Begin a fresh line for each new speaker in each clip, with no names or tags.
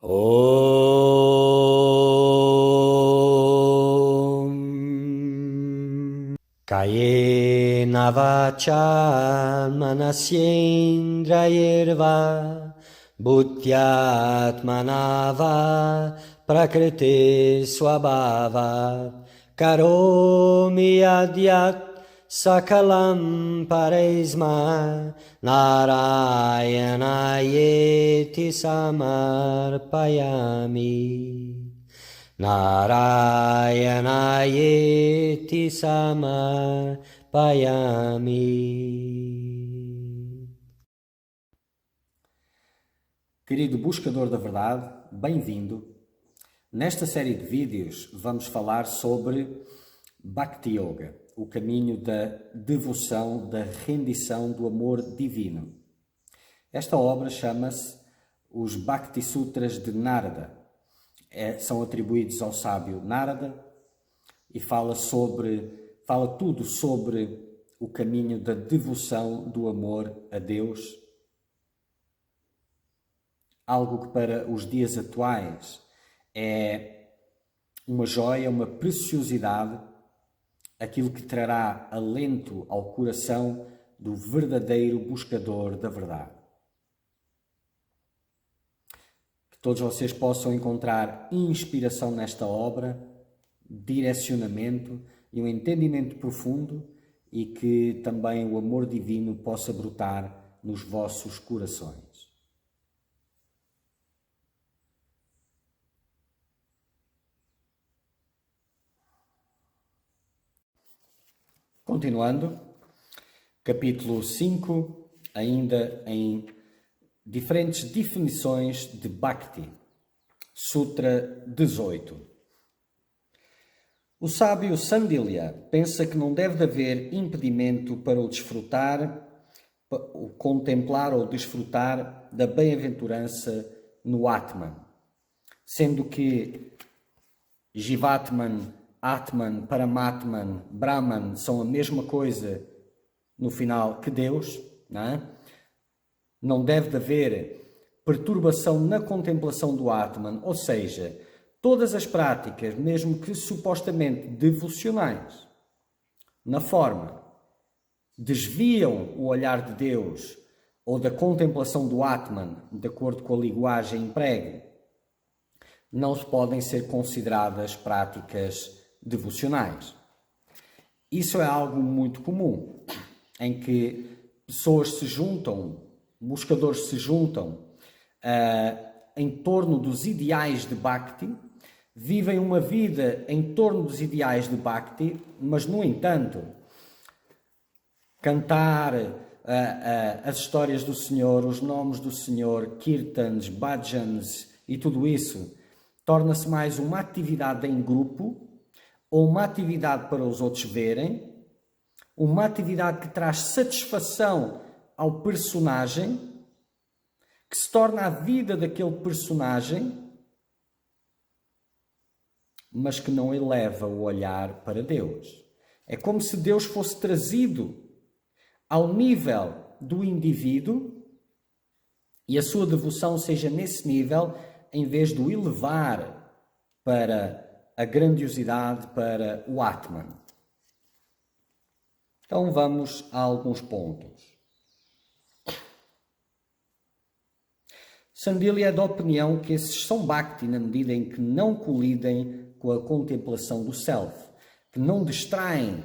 Om Kayena vacha manasyendrayirva Bhutyatmanava prakriti swabhava Karomi adyat Sakalam Paresma Narayanayeti Samarpayami Narayanayeti Samarpayami.
Querido buscador da verdade, bem-vindo. Nesta série de vídeos vamos falar sobre Bhakti Yoga, o caminho da devoção, da rendição, do amor divino. Esta obra chama-se os Bhakti Sutras de Narada. São atribuídos ao sábio Narada e fala tudo sobre o caminho da devoção, do amor a Deus. Algo que para os dias atuais é uma joia, uma preciosidade, aquilo que trará alento ao coração do verdadeiro buscador da verdade. Que todos vocês possam encontrar inspiração nesta obra, direcionamento e um entendimento profundo, e que também o amor divino possa brotar nos vossos corações. Continuando, capítulo 5, ainda em diferentes definições de Bhakti, Sutra 18. O sábio Sandilya pensa que não deve haver impedimento para o desfrutar, o contemplar ou desfrutar da bem-aventurança no Atman, sendo que Jivatman, Atman, Paramatman, Brahman são a mesma coisa no final que Deus, não é? Não deve haver perturbação na contemplação do Atman, ou seja, todas as práticas, mesmo que supostamente devocionais, na forma, desviam o olhar de Deus ou da contemplação do Atman, de acordo com a linguagem empregue, não podem ser consideradas práticas devocionais. Isso é algo muito comum, em que pessoas se juntam, buscadores se juntam em torno dos ideais de Bhakti, vivem uma vida em torno dos ideais de Bhakti, mas, no entanto, cantar as histórias do Senhor, os nomes do Senhor, kirtans, bhajans e tudo isso, torna-se mais uma atividade em grupo, ou uma atividade para os outros verem, uma atividade que traz satisfação ao personagem, que se torna a vida daquele personagem, mas que não eleva o olhar para Deus. É como se Deus fosse trazido ao nível do indivíduo e a sua devoção seja nesse nível, em vez de o elevar para a grandiosidade, para o Atman. Então vamos a alguns pontos. Sandilya é da opinião que esses são Bhakti na medida em que não colidem com a contemplação do Self, que não distraem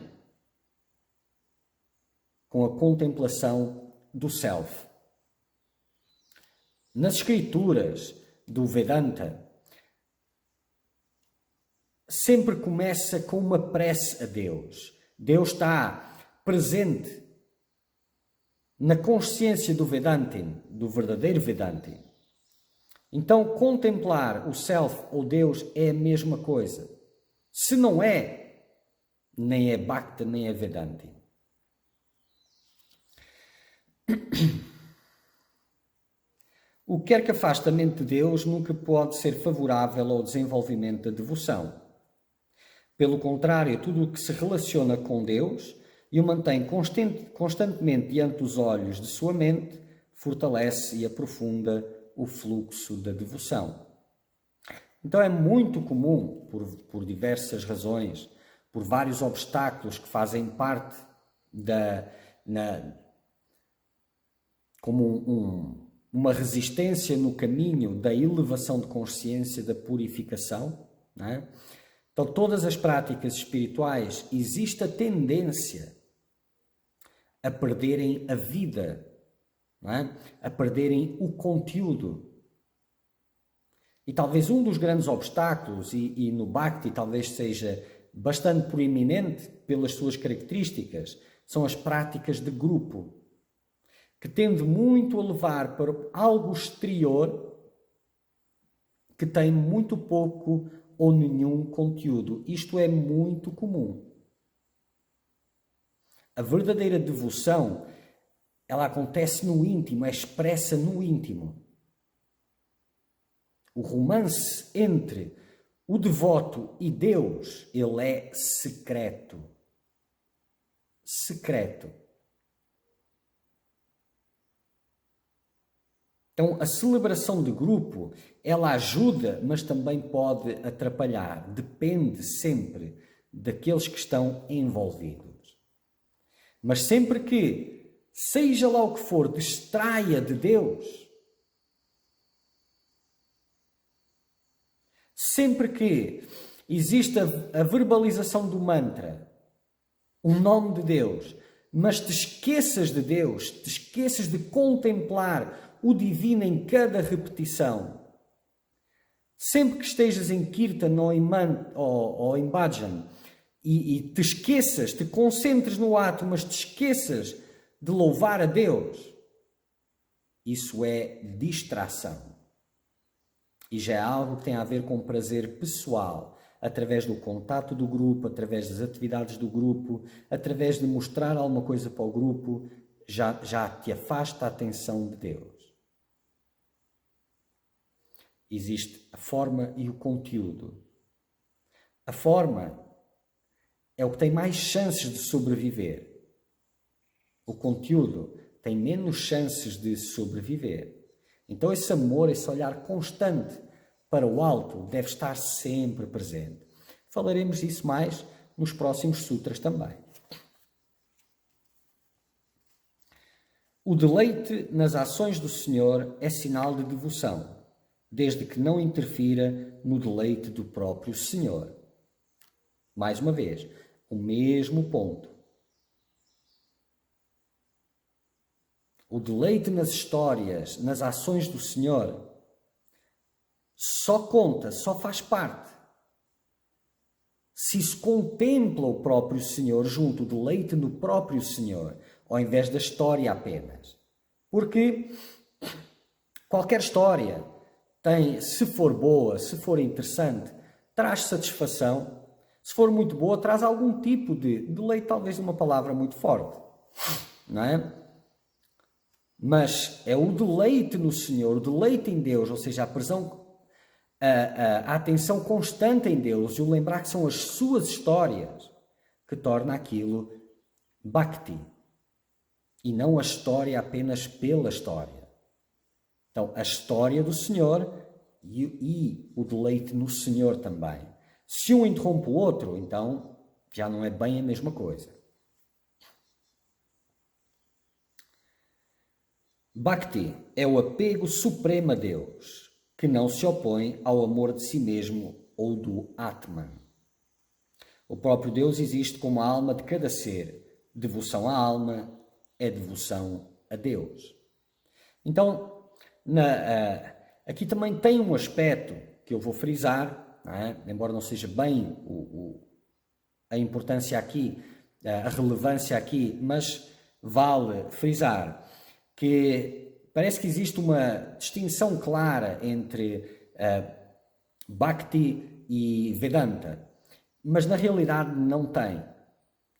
com a contemplação do Self. Nas escrituras do Vedanta, sempre começa com uma prece a Deus. Deus está presente na consciência do Vedantin, do verdadeiro Vedantin. Então, contemplar o Self ou Deus é a mesma coisa. Se não é, nem é Bhakti, nem é Vedantin. O que quer que afaste a mente de Deus nunca pode ser favorável ao desenvolvimento da devoção. Pelo contrário, tudo o que se relaciona com Deus e o mantém constantemente diante dos olhos de sua mente, fortalece e aprofunda o fluxo da devoção. Então é muito comum, por diversas razões, por vários obstáculos que fazem parte como uma resistência no caminho da elevação de consciência, da purificação, não é? Então, todas as práticas espirituais, existe a tendência a perderem a vida, não é? A perderem o conteúdo. E talvez um dos grandes obstáculos, e no Bhakti talvez seja bastante proeminente pelas suas características, são as práticas de grupo, que tende muito a levar para algo exterior que tem muito pouco ou nenhum conteúdo. Isto é muito comum. A verdadeira devoção, ela acontece no íntimo, é expressa no íntimo. O romance entre o devoto e Deus, ele é secreto. Secreto. Então, a celebração de grupo, ela ajuda, mas também pode atrapalhar. Depende sempre daqueles que estão envolvidos. Mas sempre que, seja lá o que for, distraia de Deus, sempre que existe a verbalização do mantra, o nome de Deus, mas te esqueças de Deus, te esqueças de contemplar o divino em cada repetição. Sempre que estejas em Kirtan ou em Bhajan e te esqueças, te concentres no ato, mas te esqueças de louvar a Deus, isso é distração. E já é algo que tem a ver com prazer pessoal, através do contato do grupo, através das atividades do grupo, através de mostrar alguma coisa para o grupo, já te afasta a atenção de Deus. Existe a forma e o conteúdo. A forma é o que tem mais chances de sobreviver. O conteúdo tem menos chances de sobreviver. Então esse amor, esse olhar constante para o alto deve estar sempre presente. Falaremos disso mais nos próximos sutras também. O deleite nas ações do Senhor é sinal de devoção, desde que não interfira no deleite do próprio Senhor. Mais uma vez, o mesmo ponto. O deleite nas histórias, nas ações do Senhor, só conta, só faz parte se se contempla o próprio Senhor junto, o deleite no próprio Senhor, ao invés da história apenas. Porque qualquer história tem, se for boa, se for interessante, traz satisfação. Se for muito boa, traz algum tipo de deleite, talvez uma palavra muito forte, não é? Mas é o deleite no Senhor, o deleite em Deus, ou seja, a atenção constante em Deus e o lembrar que são as suas histórias que torna aquilo Bhakti e não a história apenas pela história. Então, a história do Senhor e o deleite no Senhor também. Se um interrompe o outro, então já não é bem a mesma coisa. Bhakti é o apego supremo a Deus, que não se opõe ao amor de si mesmo ou do Atman. O próprio Deus existe como a alma de cada ser. Devoção à alma é devoção a Deus. Então, aqui também tem um aspecto que eu vou frisar, não é? Embora não seja bem a importância aqui, a relevância aqui, mas vale frisar que parece que existe uma distinção clara entre Bhakti e Vedanta, mas na realidade não tem.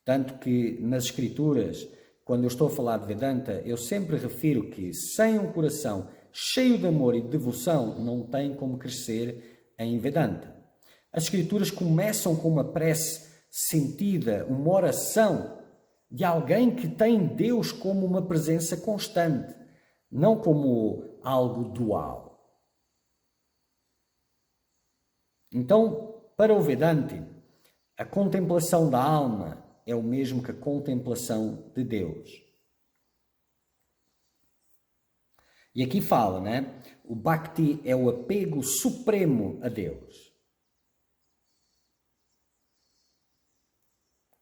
Tanto que nas escrituras, quando eu estou a falar de Vedanta, eu sempre refiro que sem um coração cheio de amor e de devoção, não tem como crescer em Vedanta. As escrituras começam com uma prece sentida, uma oração de alguém que tem Deus como uma presença constante, não como algo dual. Então, para o Vedante, a contemplação da alma é o mesmo que a contemplação de Deus. E aqui fala, né? O Bhakti é o apego supremo a Deus,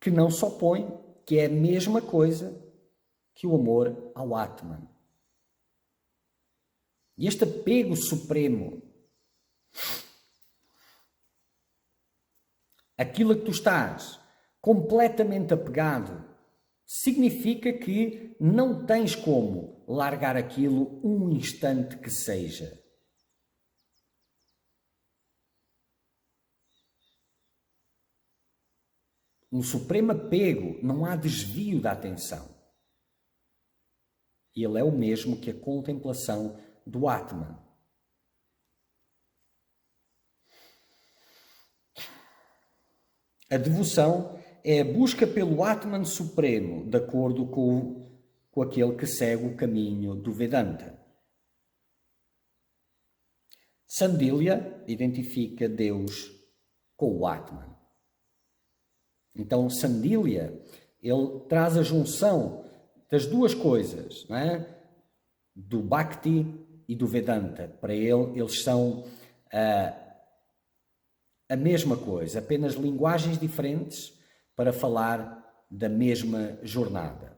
que não se opõe, que é a mesma coisa que o amor ao Atman. E este apego supremo, aquilo a que tu estás completamente apegado, significa que não tens como largar aquilo um instante que seja. No supremo apego não há desvio da atenção. Ele é o mesmo que a contemplação do Atman. A devoção é a busca pelo Atman Supremo, de acordo com aquele que segue o caminho do Vedanta. Sandilya identifica Deus com o Atman. Então, Sandilya, ele traz a junção das duas coisas, não é? Do Bhakti e do Vedanta. Para ele, eles são a mesma coisa, apenas linguagens diferentes para falar da mesma jornada.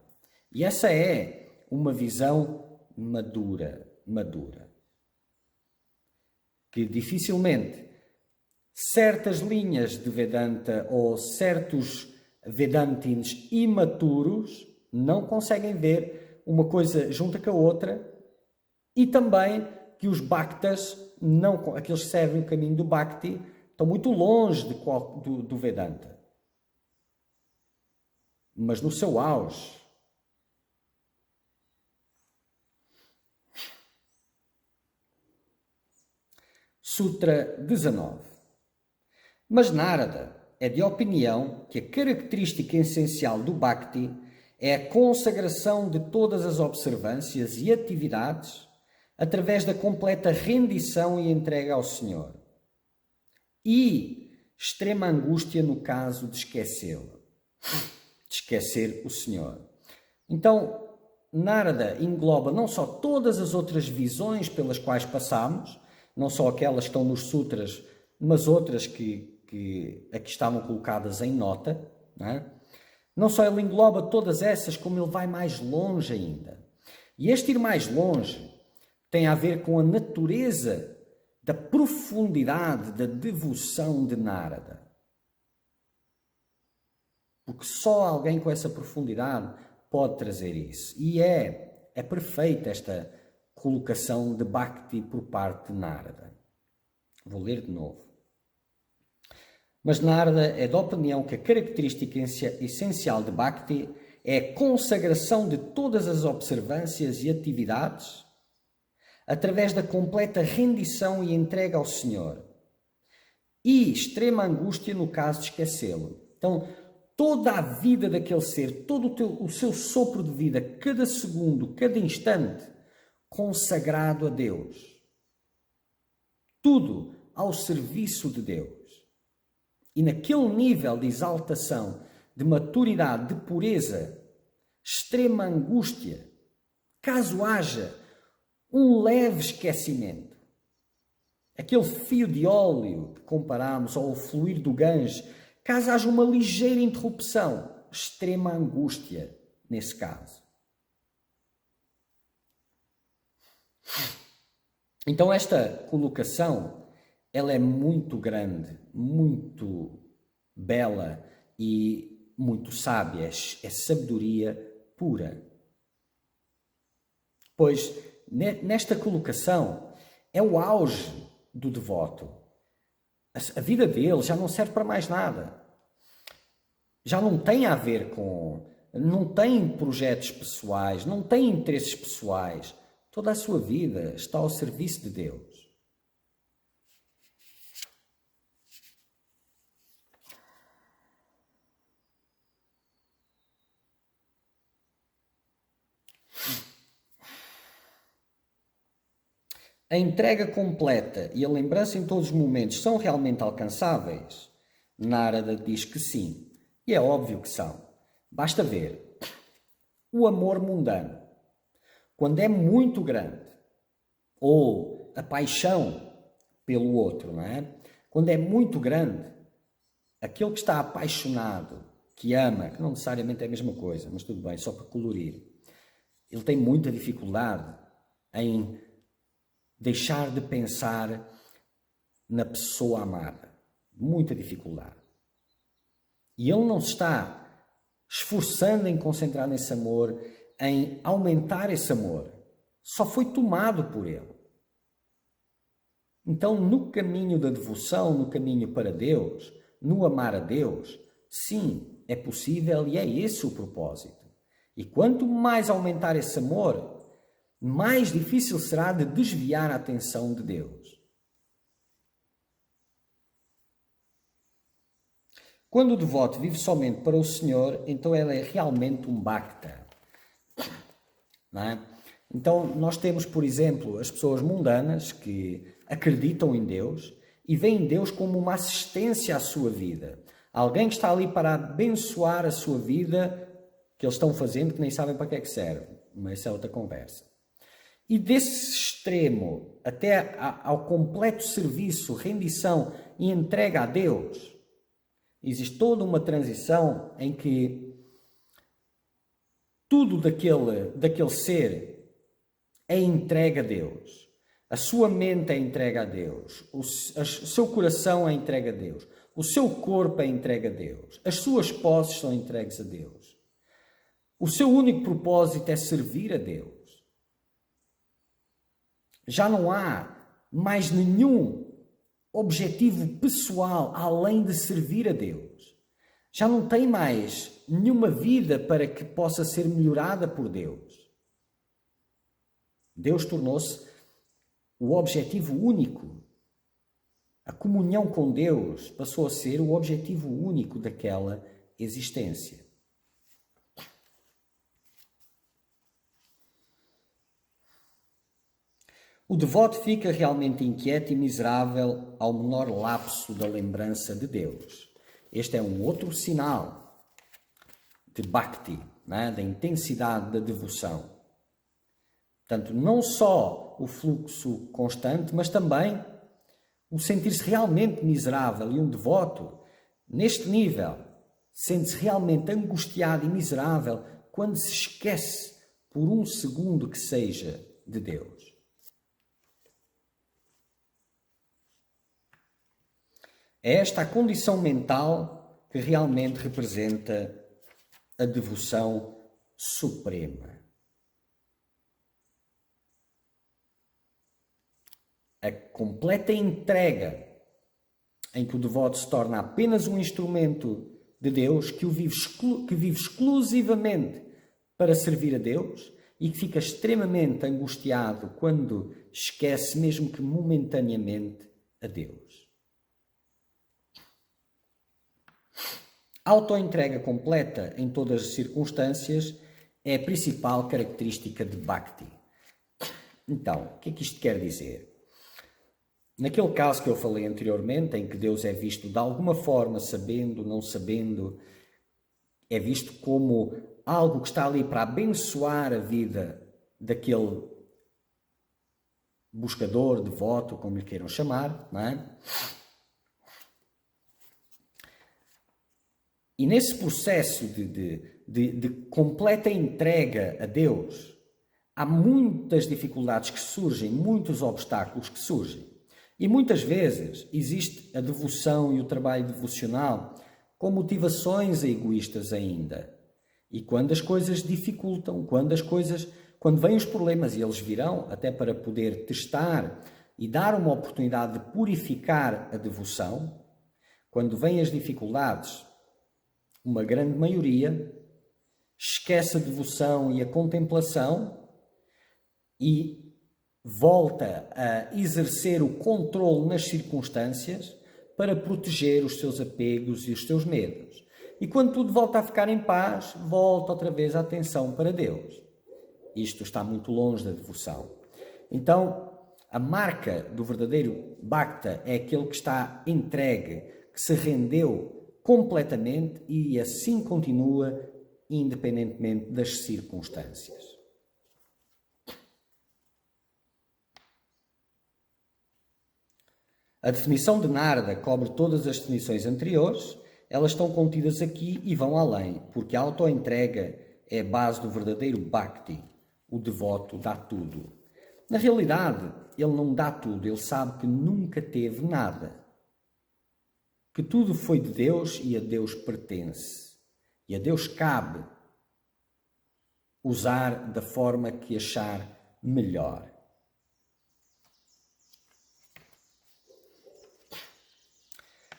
E essa é uma visão madura, que dificilmente certas linhas de Vedanta ou certos Vedantins imaturos não conseguem ver uma coisa junta com a outra, e também que os Bhaktas, aqueles que servem o caminho do Bhakti, estão muito longe do Vedanta. Mas no seu auge. Sutra 19. Mas Narada é de opinião que a característica essencial do Bhakti é a consagração de todas as observâncias e atividades através da completa rendição e entrega ao Senhor. E extrema angústia no caso de esquecê-lo, de esquecer o Senhor. Então, Narada engloba não só todas as outras visões pelas quais passamos, não só aquelas que estão nos sutras, mas outras que aqui estavam colocadas em nota, não é? Não só ele engloba todas essas, como ele vai mais longe ainda. E este ir mais longe tem a ver com a natureza da profundidade da devoção de Narada. Porque só alguém com essa profundidade pode trazer isso. E é perfeita esta colocação de Bhakti por parte de Narada. Vou ler de novo. Mas Narada é da opinião que a característica essencial de Bhakti é a consagração de todas as observâncias e atividades através da completa rendição e entrega ao Senhor, e extrema angústia no caso de esquecê-lo. Então, toda a vida daquele ser, todo o seu sopro de vida, cada segundo, cada instante, consagrado a Deus. Tudo ao serviço de Deus. E naquele nível de exaltação, de maturidade, de pureza, extrema angústia, caso haja um leve esquecimento, aquele fio de óleo que comparamos ao fluir do Gange, caso haja uma ligeira interrupção, extrema angústia nesse caso. Então esta colocação, ela é muito grande, muito bela e muito sábia, é sabedoria pura. Pois nesta colocação é o auge do devoto. A vida dele já não serve para mais nada. Já não tem a ver com... Não tem projetos pessoais, não tem interesses pessoais. Toda a sua vida está ao serviço de Deus. a entrega completa e a lembrança em todos os momentos são realmente alcançáveis? Narada diz que sim. E é óbvio que são. Basta ver. O amor mundano, quando é muito grande, ou a paixão pelo outro, não é? Quando é muito grande, aquele que está apaixonado, que ama, que não necessariamente é a mesma coisa, mas tudo bem, só para colorir, ele tem muita dificuldade em deixar de pensar na pessoa amada. Muita dificuldade. E ele não se está esforçando em concentrar nesse amor, em aumentar esse amor. Só foi tomado por ele. Então, no caminho da devoção, no caminho para Deus, no amar a Deus, sim, é possível e é esse o propósito. E quanto mais aumentar esse amor, mais difícil será de desviar a atenção de Deus. Quando o devoto vive somente para o Senhor, então ele é realmente um bhakta. Não é? Então nós temos, por exemplo, as pessoas mundanas que acreditam em Deus e veem Deus como uma assistência à sua vida. Alguém que está ali para abençoar a sua vida, que eles estão fazendo, que nem sabem para que é que serve. Mas isso é outra conversa. E desse extremo até ao completo serviço, rendição e entrega a Deus, existe toda uma transição em que tudo daquele ser é entregue a Deus. A sua mente é entregue a Deus. O seu coração é entregue a Deus. O seu corpo é entregue a Deus. As suas posses são entregues a Deus. O seu único propósito é servir a Deus. Já não há mais nenhum objetivo pessoal além de servir a Deus. Já não tem mais nenhuma vida para que possa ser melhorada por Deus. Deus tornou-se o objetivo único. A comunhão com Deus passou a ser o objetivo único daquela existência. O devoto fica realmente inquieto e miserável ao menor lapso da lembrança de Deus. Este é um outro sinal de bhakti, né? Da intensidade da devoção. Portanto, não só o fluxo constante, mas também o sentir-se realmente miserável. E um devoto, neste nível, sente-se realmente angustiado e miserável quando se esquece, por um segundo que seja, de Deus. É esta a condição mental que realmente representa a devoção suprema. A completa entrega em que o devoto se torna apenas um instrumento de Deus, que vive exclusivamente para servir a Deus e que fica extremamente angustiado quando esquece, mesmo que momentaneamente, a Deus. A autoentrega completa em todas as circunstâncias é a principal característica de Bhakti. Então, o que é que isto quer dizer? Naquele caso que eu falei anteriormente, em que Deus é visto de alguma forma, sabendo, não sabendo, é visto como algo que está ali para abençoar a vida daquele buscador, devoto, como lhe queiram chamar, não é? E nesse processo de completa entrega a Deus, há muitas dificuldades que surgem, muitos obstáculos que surgem. E muitas vezes existe a devoção e o trabalho devocional com motivações egoístas ainda. E quando as coisas dificultam, quando vêm os problemas, e eles virão até para poder testar e dar uma oportunidade de purificar a devoção, quando vêm as dificuldades, uma grande maioria esquece a devoção e a contemplação e volta a exercer o controle nas circunstâncias para proteger os seus apegos e os seus medos. E quando tudo volta a ficar em paz, volta outra vez a atenção para Deus. Isto está muito longe da devoção. Então, A marca do verdadeiro Bhakta é aquele que está entregue, que se rendeu completamente e assim continua independentemente das circunstâncias. A definição de Narada cobre todas as definições anteriores, elas estão contidas aqui e vão além, porque a autoentrega é a base do verdadeiro Bhakti. O devoto dá tudo. Na realidade, ele não dá tudo, ele sabe que nunca teve nada. Que tudo foi de Deus e a Deus pertence. E a Deus cabe usar da forma que achar melhor.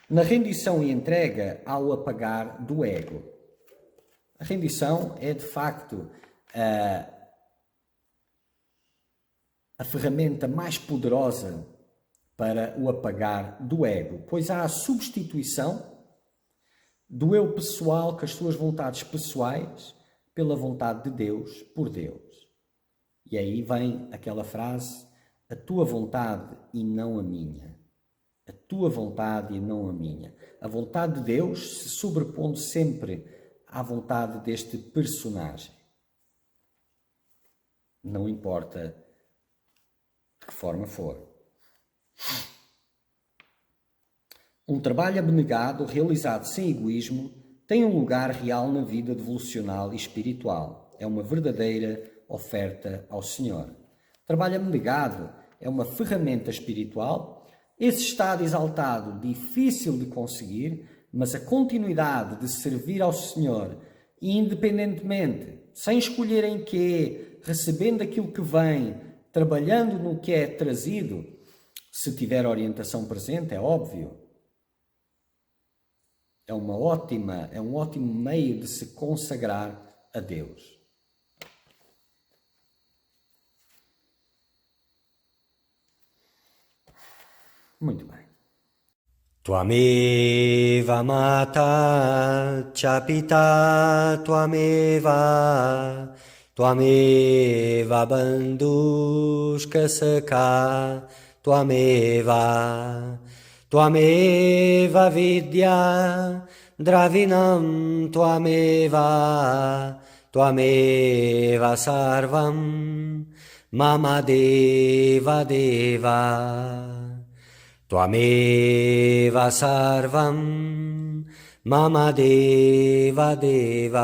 Na rendição e entrega há o apagar do ego. A rendição é, de facto, a ferramenta mais poderosa para o apagar do ego, pois há a substituição do eu pessoal com as suas vontades pessoais pela vontade de Deus por Deus. E aí vem aquela frase, a tua vontade e não a minha. A tua vontade e não a minha. A vontade de Deus se sobrepondo sempre à vontade deste personagem. Não importa de que forma for. Um trabalho abnegado, realizado sem egoísmo, tem um lugar real na vida devocional e espiritual. É uma verdadeira oferta ao Senhor. Trabalho abnegado é uma ferramenta espiritual. Esse estado exaltado, difícil de conseguir, mas a continuidade de servir ao Senhor, independentemente, sem escolher em quê, recebendo aquilo que vem, trabalhando no que é trazido, se tiver orientação presente, é óbvio. É um ótimo meio de se consagrar a Deus. Muito bem.
Tvameva mata cha pita tvameva tvameva bandhushka sakha tvameva tvameva vidya dravinam tvameva tvameva sarvam mama deva deva Tvameva sarvam mama deva deva.